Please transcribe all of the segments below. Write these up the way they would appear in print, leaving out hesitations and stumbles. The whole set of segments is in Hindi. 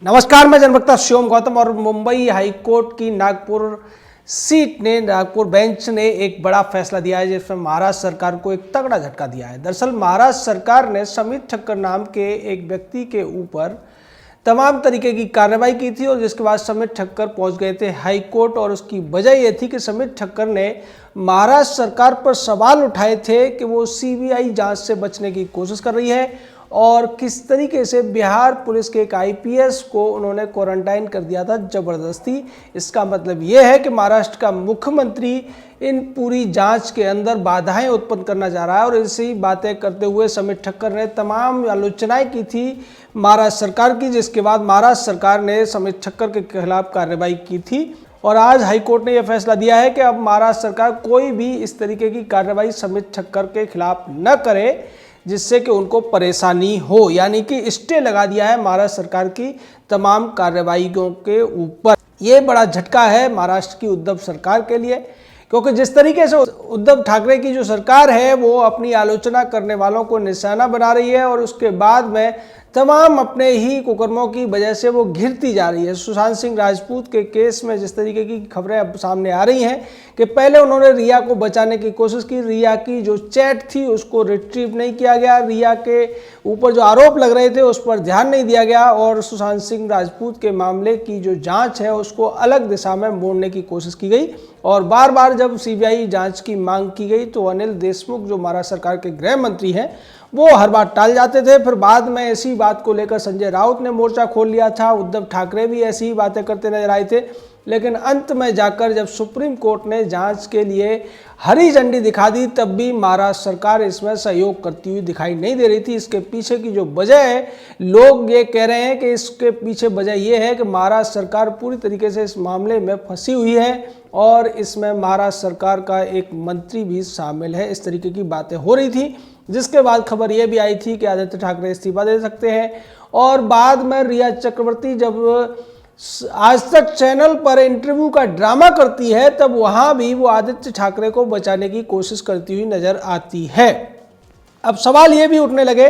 नमस्कार, मैं जनवक्ता शिवम गौतम। और मुंबई हाईकोर्ट की नागपुर बेंच ने एक बड़ा फैसला दिया है जिसमें महाराष्ट्र सरकार को एक तगड़ा झटका दिया है। दरअसल महाराष्ट्र सरकार ने समित ठक्कर नाम के एक व्यक्ति के ऊपर तमाम तरीके की कार्रवाई की थी और जिसके बाद समित ठक्कर पहुंच गए थे हाईकोर्ट। और उसकी वजह यह थी कि समित ठक्कर ने महाराष्ट्र सरकार पर सवाल उठाए थे कि वो सीबीआई जांच से बचने की कोशिश कर रही है और किस तरीके से बिहार पुलिस के एक आईपीएस को उन्होंने क्वारंटाइन कर दिया था जबरदस्ती। इसका मतलब ये है कि महाराष्ट्र का मुख्यमंत्री इन पूरी जांच के अंदर बाधाएं उत्पन्न करना चाह रहा है। और ऐसी बातें करते हुए समित ठक्कर ने तमाम आलोचनाएं की थी महाराष्ट्र सरकार की, जिसके बाद महाराष्ट्र सरकार ने समित ठक्कर के खिलाफ कार्रवाई की थी। और आज हाईकोर्ट ने यह फैसला दिया है कि अब महाराष्ट्र सरकार कोई भी इस तरीके की कार्रवाई समित ठक्कर के खिलाफ न करे जिससे कि उनको परेशानी हो, यानी कि स्टे लगा दिया है महाराष्ट्र सरकार की तमाम कार्रवाइयों के ऊपर। ये बड़ा झटका है महाराष्ट्र की उद्धव सरकार के लिए, क्योंकि जिस तरीके से उद्धव ठाकरे की जो सरकार है वो अपनी आलोचना करने वालों को निशाना बना रही है और उसके बाद में तमाम अपने ही कुकर्मों की वजह से वो घिरती जा रही है। सुशांत सिंह राजपूत के केस में जिस तरीके की खबरें अब सामने आ रही हैं कि पहले उन्होंने रिया को बचाने की कोशिश की, रिया की जो चैट थी उसको रिट्रीव नहीं किया गया, रिया के ऊपर जो आरोप लग रहे थे उस पर ध्यान नहीं दिया गया और सुशांत सिंह राजपूत के मामले की जो जांच है उसको अलग दिशा में मोड़ने की कोशिश की गई। और बार बार जब सीबीआई जांच की मांग की गई तो अनिल देशमुख जो महाराष्ट्र सरकार के गृह मंत्री हैं वो हर बार टाल जाते थे। फिर बाद में ऐसी बात को लेकर संजय राउत ने मोर्चा खोल लिया था, उद्धव ठाकरे भी ऐसी ही बातें करते नजर आए थे। लेकिन अंत में जाकर जब सुप्रीम कोर्ट ने जांच के लिए हरी झंडी दिखा दी तब भी महाराष्ट्र सरकार इसमें सहयोग करती हुई दिखाई नहीं दे रही थी। इसके पीछे की जो वजह है, लोग ये कह रहे हैं कि इसके पीछे वजह ये है कि महाराष्ट्र सरकार पूरी तरीके से इस मामले में फंसी हुई है और इसमें महाराष्ट्र सरकार का एक मंत्री भी शामिल है। इस तरीके की बातें हो रही थी, जिसके बाद खबर यह भी आई थी कि आदित्य ठाकरे इस्तीफा दे सकते हैं। और बाद में रिया चक्रवर्ती जब आज तक चैनल पर इंटरव्यू का ड्रामा करती है तब वहां भी वो आदित्य ठाकरे को बचाने की कोशिश करती हुई नजर आती है। अब सवाल ये भी उठने लगे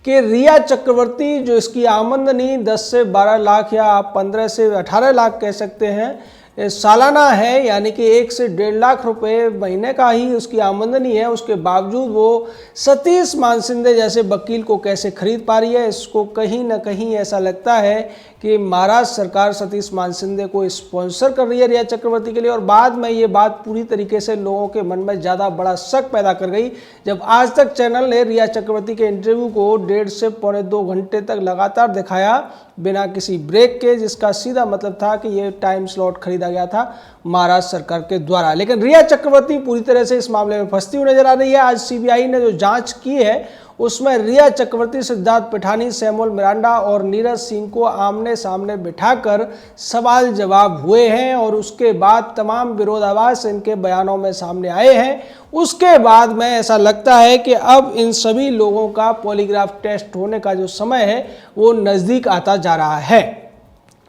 कि रिया चक्रवर्ती जो इसकी आमदनी 10 से 12 लाख या आप 15 से 18 लाख कह सकते हैं सालाना है, यानी कि 1 से 1.5 लाख रुपए महीने का ही उसकी आमदनी है, उसके बावजूद वो सतीश मानसिंदे जैसे वकील को कैसे खरीद पा रही है। इसको कहीं ना कहीं ऐसा लगता है कि महाराष्ट्र सरकार सतीश मानसिंदे को स्पॉन्सर कर रही है रिया चक्रवर्ती के लिए। और बाद में ये बात पूरी तरीके से लोगों के मन में ज़्यादा बड़ा शक पैदा कर गई जब आज तक चैनल ने रिया चक्रवर्ती के इंटरव्यू को 1.5 से पौने 2 घंटे तक लगातार दिखाया बिना किसी ब्रेक के, जिसका सीधा मतलब था कि ये टाइम स्लॉट खरीदा गया था महाराष्ट्र सरकार के द्वारा। लेकिन रिया चक्रवर्ती पूरी तरह से इस मामले में फंसती हुई नजर आ रही है। आज सीबीआई ने जो जांच की है उसमें रिया चक्रवर्ती, सिद्धार्थ पिठानी, सैमुअल मिरांडा और नीरज सिंह को आमने सामने बिठाकर सवाल जवाब हुए हैं और उसके बाद तमाम विरोधाभास इनके बयानों में सामने आए हैं। उसके बाद में ऐसा लगता है कि अब इन सभी लोगों का पॉलीग्राफ टेस्ट होने का जो समय है वो नज़दीक आता जा रहा है।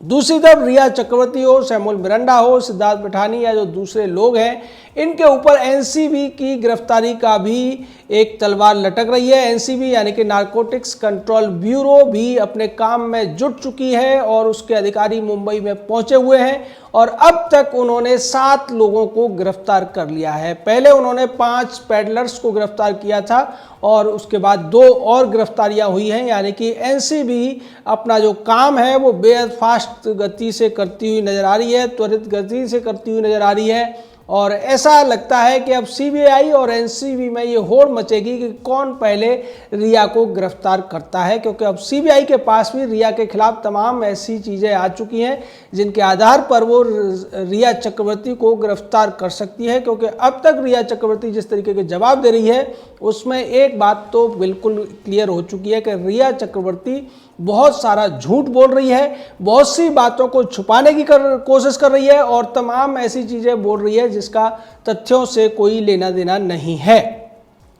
दूसरी तरफ रिया चक्रवर्ती हो, सैमुअल मिरांडा हो, सिद्धार्थ पिठानी या जो दूसरे लोग हैं इनके ऊपर एनसीबी की गिरफ्तारी का भी एक तलवार लटक रही है। एनसीबी यानी कि नारकोटिक्स कंट्रोल ब्यूरो भी अपने काम में जुट चुकी है और उसके अधिकारी मुंबई में पहुंचे हुए हैं और अब तक उन्होंने 7 लोगों को गिरफ्तार कर लिया है। पहले उन्होंने 5 पैडलर्स को गिरफ्तार किया था और उसके बाद 2 और गिरफ्तारियां हुई हैं, यानी कि एनसीबी अपना जो काम है वो बेहद फास्ट गति से करती हुई नजर आ रही है, त्वरित गति से करती हुई नजर आ रही है। और ऐसा लगता है कि अब सीबीआई और एनसीबी में ये होड़ मचेगी कि कौन पहले रिया को गिरफ्तार करता है, क्योंकि अब सीबीआई के पास भी रिया के खिलाफ तमाम ऐसी चीज़ें आ चुकी हैं जिनके आधार पर वो रिया चक्रवर्ती को गिरफ्तार कर सकती है। क्योंकि अब तक रिया चक्रवर्ती जिस तरीके के जवाब दे रही है उसमें एक बात तो बिल्कुल क्लियर हो चुकी है कि रिया चक्रवर्ती बहुत सारा झूठ बोल रही है, बहुत सी बातों को छुपाने की कोशिश कर रही है और तमाम ऐसी चीज़ें बोल रही है जिसका तथ्यों से कोई लेना देना नहीं है।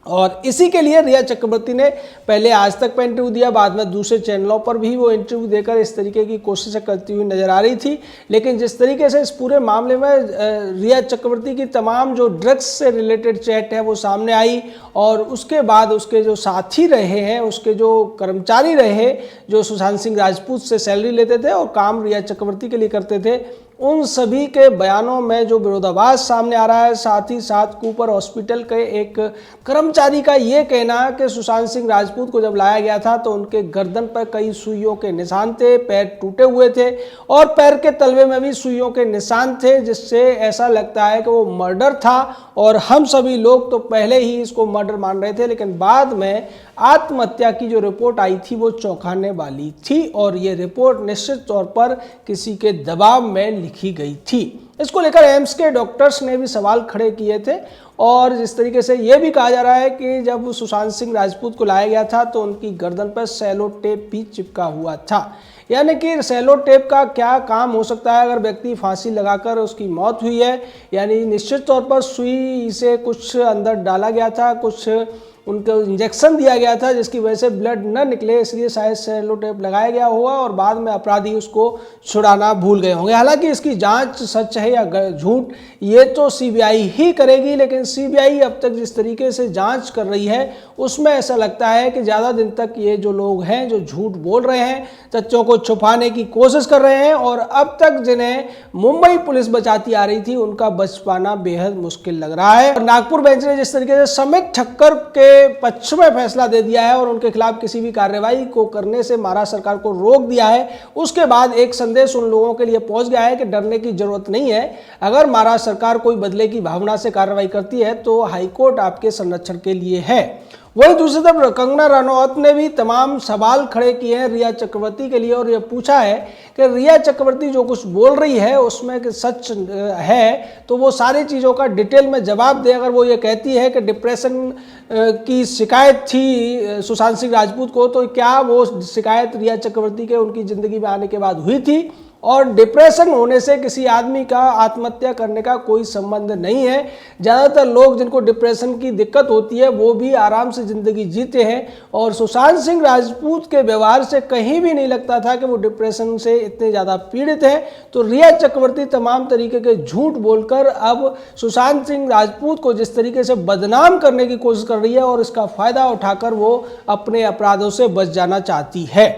और इसी के लिए रिया चक्रवर्ती ने पहले आज तक पर इंटरव्यू दिया, बाद में दूसरे चैनलों पर भी वो इंटरव्यू देकर इस तरीके की कोशिशें करती हुई नजर आ रही थी। लेकिन जिस तरीके से इस पूरे मामले में रिया चक्रवर्ती की तमाम जो ड्रग्स से रिलेटेड चैट है वो सामने आई, और उसके बाद उसके जो साथी रहे हैं, उसके जो कर्मचारी रहे जो सुशांत सिंह राजपूत से सैलरी लेते थे और काम रिया चक्रवर्ती के लिए करते थे, उन सभी के बयानों में जो विरोधाभास सामने आ रहा है। साथ ही साथ कूपर हॉस्पिटल के एक कर्मचारी का ये कहना है कि सुशांत सिंह राजपूत को जब लाया गया था तो उनके गर्दन पर कई सुइयों के निशान थे, पैर टूटे हुए थे और पैर के तलवे में भी सुइयों के निशान थे, जिससे ऐसा लगता है कि वो मर्डर था। और हम सभी लोग तो पहले ही इसको मर्डर मान रहे थे, लेकिन बाद में आत्महत्या की जो रिपोर्ट आई थी वो चौंकाने वाली थी, और ये रिपोर्ट निश्चित तौर पर किसी के दबाव में लिखी गई थी। इसको लेकर एम्स के डॉक्टर्स ने भी सवाल खड़े किए थे, और जिस तरीके से ये भी कहा जा रहा है कि जब सुशांत सिंह राजपूत को लाया गया था तो उनकी गर्दन पर सेलो टेप भी चिपका हुआ था। यानी कि सेलो टेप का क्या काम हो सकता है अगर व्यक्ति फांसी लगाकर उसकी मौत हुई है, यानी निश्चित तौर पर सुई से कुछ अंदर डाला गया था, कुछ उनको इंजेक्शन दिया गया था जिसकी वजह से ब्लड न निकले, इसलिए शायद सेलो टेप लगाया गया होगा और बाद में अपराधी उसको छुड़ाना भूल गए होंगे। हालांकि इसकी जांच सच है या झूठ ये तो सीबीआई ही करेगी, लेकिन सीबीआई अब तक जिस तरीके से जांच कर रही है उसमें ऐसा लगता है कि ज़्यादा दिन तक ये जो लोग हैं जो झूठ बोल रहे हैं, सच्चों को छुपाने की कोशिश कर रहे हैं, और अब तक जिन्हें मुंबई पुलिस बचाती आ रही थी उनका बच पाना बेहद मुश्किल लग रहा है। और नागपुर बेंच ने जिस तरीके से समित ठक्कर के पक्ष में फैसला दे दिया है और उनके खिलाफ किसी भी कार्रवाई को करने से महाराष्ट्र सरकार को रोक दिया है, उसके बाद एक संदेश उन लोगों के लिए पहुंच गया है कि डरने की जरूरत नहीं है। अगर महाराष्ट्र सरकार कोई बदले की भावना से कार्रवाई करती है तो हाईकोर्ट आपके संरक्षण के लिए है। वही दूसरी तरफ कंगना रनौत ने भी तमाम सवाल खड़े किए हैं रिया चक्रवर्ती के लिए, और यह पूछा है कि रिया चक्रवर्ती जो कुछ बोल रही है उसमें कि सच है तो वो सारी चीज़ों का डिटेल में जवाब दे। अगर वो ये कहती है कि डिप्रेशन की शिकायत थी सुशांत सिंह राजपूत को, तो क्या वो शिकायत रिया चक्रवर्ती के उनकी ज़िंदगी में आने के बाद हुई थी? और डिप्रेशन होने से किसी आदमी का आत्महत्या करने का कोई संबंध नहीं है। ज़्यादातर लोग जिनको डिप्रेशन की दिक्कत होती है वो भी आराम से ज़िंदगी जीते हैं, और सुशांत सिंह राजपूत के व्यवहार से कहीं भी नहीं लगता था कि वो डिप्रेशन से इतने ज़्यादा पीड़ित हैं। तो रिया चक्रवर्ती तमाम तरीके के झूठ बोलकर अब सुशांत सिंह राजपूत को जिस तरीके से बदनाम करने की कोशिश कर रही है और इसका फ़ायदा उठाकर वो अपने अपराधों से बच जाना चाहती है।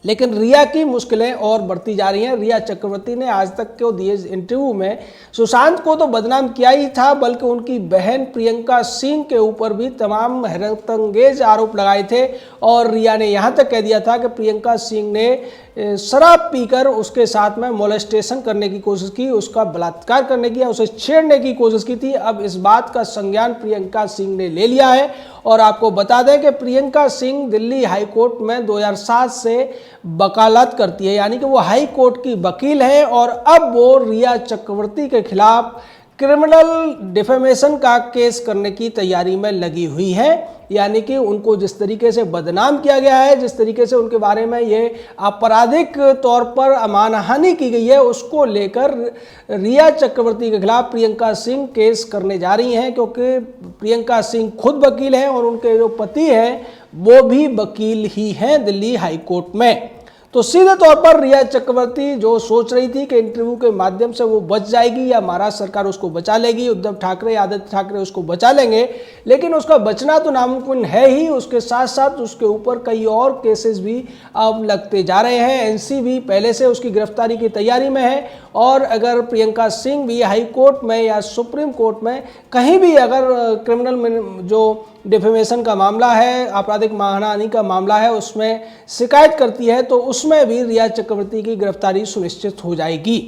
लेकिन रिया की मुश्किलें और बढ़ती जा रही हैं। रिया चक्रवर्ती ने आज तक को दिए इंटरव्यू में सुशांत को तो बदनाम किया ही था, बल्कि उनकी बहन प्रियंका सिंह के ऊपर भी तमाम हैरतअंगेज आरोप लगाए थे, और रिया ने यहाँ तक कह दिया था कि प्रियंका सिंह ने शराब पीकर उसके साथ में मोलेस्टेशन करने की कोशिश की, उसका बलात्कार करने की, उसे छेड़ने की कोशिश की थी। अब इस बात का संज्ञान प्रियंका सिंह ने ले लिया है, और आपको बता दें कि प्रियंका सिंह दिल्ली हाई कोर्ट में 2007 से वकालत करती है, यानी कि वो हाई कोर्ट की वकील है, और अब वो रिया चक्रवर्ती के खिलाफ क्रिमिनल डिफेमेशन का केस करने की तैयारी में लगी हुई है। यानी कि उनको जिस तरीके से बदनाम किया गया है, जिस तरीके से उनके बारे में ये आपराधिक तौर पर मानहानि की गई है, उसको लेकर रिया चक्रवर्ती के खिलाफ प्रियंका सिंह केस करने जा रही हैं, क्योंकि प्रियंका सिंह खुद वकील हैं और उनके जो पति हैं वो भी वकील ही हैं दिल्ली हाई कोर्ट में। तो सीधे तौर पर रिया चक्रवर्ती जो सोच रही थी कि इंटरव्यू के माध्यम से वो बच जाएगी या महाराष्ट्र सरकार उसको बचा लेगी, उद्धव ठाकरे आदित्य ठाकरे उसको बचा लेंगे, लेकिन उसका बचना तो नामुमकिन है ही, उसके साथ साथ उसके ऊपर कई और केसेस भी अब लगते जा रहे हैं। एनसी भी पहले से उसकी गिरफ्तारी की तैयारी में है, और अगर प्रियंका सिंह भी हाई कोर्ट में या सुप्रीम कोर्ट में कहीं भी अगर क्रिमिनल जो डिफेमेशन का मामला है, आपराधिक मानहानि का मामला है, उसमें शिकायत करती है तो उसमें भी रिया चक्रवर्ती की गिरफ्तारी सुनिश्चित हो जाएगी।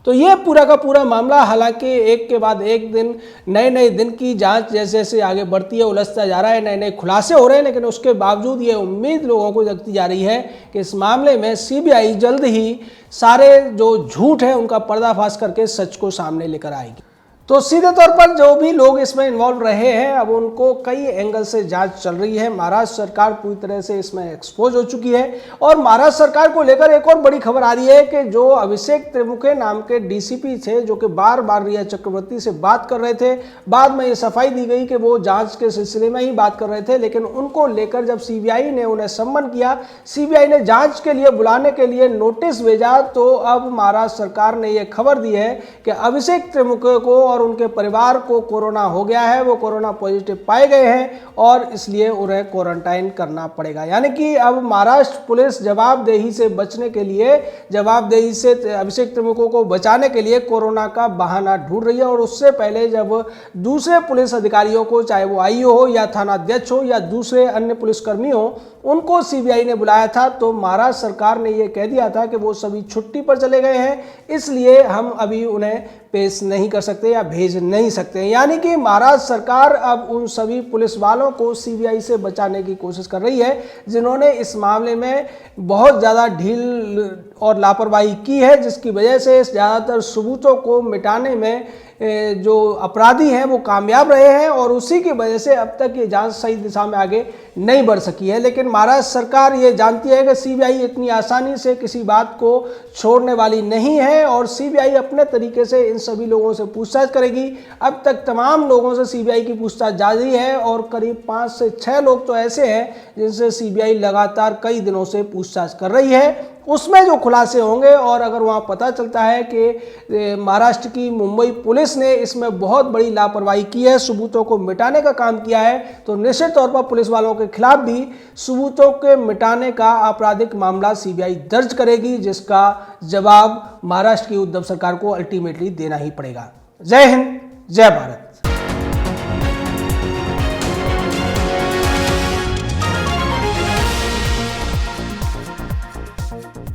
तो ये पूरा का पूरा मामला हालांकि एक के बाद एक दिन नए नए दिन की जांच जैसे जैसे आगे बढ़ती है उलझता जा रहा है, नए नए खुलासे हो रहे हैं, लेकिन उसके बावजूद ये उम्मीद लोगों को जगती जा रही है कि इस मामले में सीबीआई जल्द ही सारे जो झूठ है उनका पर्दाफाश करके सच को सामने लेकर आएगी। तो सीधे तौर पर जो भी लोग इसमें इन्वॉल्व रहे हैं अब उनको कई एंगल से जांच चल रही है। महाराष्ट्र सरकार पूरी तरह से इसमें एक्सपोज हो चुकी है और महाराष्ट्र सरकार को लेकर एक और बड़ी खबर आ रही है कि जो अभिषेक त्रिमुखे नाम के डीसीपी थे, जो कि बार बार रिया चक्रवर्ती से बात कर रहे थे, बाद में ये सफाई दी गई कि वो जांच के सिलसिले में ही बात कर रहे थे, लेकिन उनको लेकर जब सीबीआई ने उन्हें सम्मन किया, सीबीआई ने जांच के लिए बुलाने के लिए नोटिस भेजा, तो अब महाराष्ट्र सरकार ने यह खबर दी है कि अभिषेक त्रिमुखे को और उनके परिवार को कोरोना हो गया है, वो कोरोना पॉजिटिव पाए गए हैं और इसलिए उन्हें क्वारंटाइन करना पड़ेगा। यानी कि अब महाराष्ट्र पुलिस जवाबदेही से बचने के लिए, जवाबदेही से अभिषेक त्रिमुखे को बचाने के लिए कोरोना का बहाना ढूंढ रही है। और उससे पहले जब दूसरे पुलिस अधिकारियों को, चाहे वो आईओ हो या थाना अध्यक्ष हो या दूसरे अन्य पुलिसकर्मी हो, उनको सीबीआई ने बुलाया था, तो महाराष्ट्र सरकार ने यह कह दिया था कि वो सभी छुट्टी पर चले गए हैं, इसलिए हम अभी उन्हें पेश नहीं कर सकते या भेज नहीं सकते। यानी कि महाराष्ट्र सरकार अब उन सभी पुलिस वालों को सीबीआई से बचाने की कोशिश कर रही है जिन्होंने इस मामले में बहुत ज़्यादा ढील और लापरवाही की है, जिसकी वजह से ज़्यादातर सबूतों को मिटाने में जो अपराधी हैं वो कामयाब रहे हैं और उसी की वजह से अब तक ये जांच सही दिशा में आगे नहीं बढ़ सकी है। लेकिन महाराष्ट्र सरकार ये जानती है कि सीबीआई इतनी आसानी से किसी बात को छोड़ने वाली नहीं है और सीबीआई अपने तरीके से इन सभी लोगों से पूछताछ करेगी। अब तक तमाम लोगों से सीबीआई की पूछताछ जारी है और करीब 5 से 6 लोग तो ऐसे हैं जिनसे सीबीआई लगातार कई दिनों से पूछताछ कर रही है। उसमें जो खुलासे होंगे और अगर वहाँ पता चलता है कि महाराष्ट्र की मुंबई पुलिस ने इसमें बहुत बड़ी लापरवाही की है, सबूतों को मिटाने का काम किया है, तो निश्चित तौर पर पुलिस वालों के खिलाफ भी सबूतों के मिटाने का आपराधिक मामला सीबीआई दर्ज करेगी, जिसका जवाब महाराष्ट्र की उद्धव सरकार को अल्टीमेटली देना ही पड़ेगा। जय हिंद, जय भारत।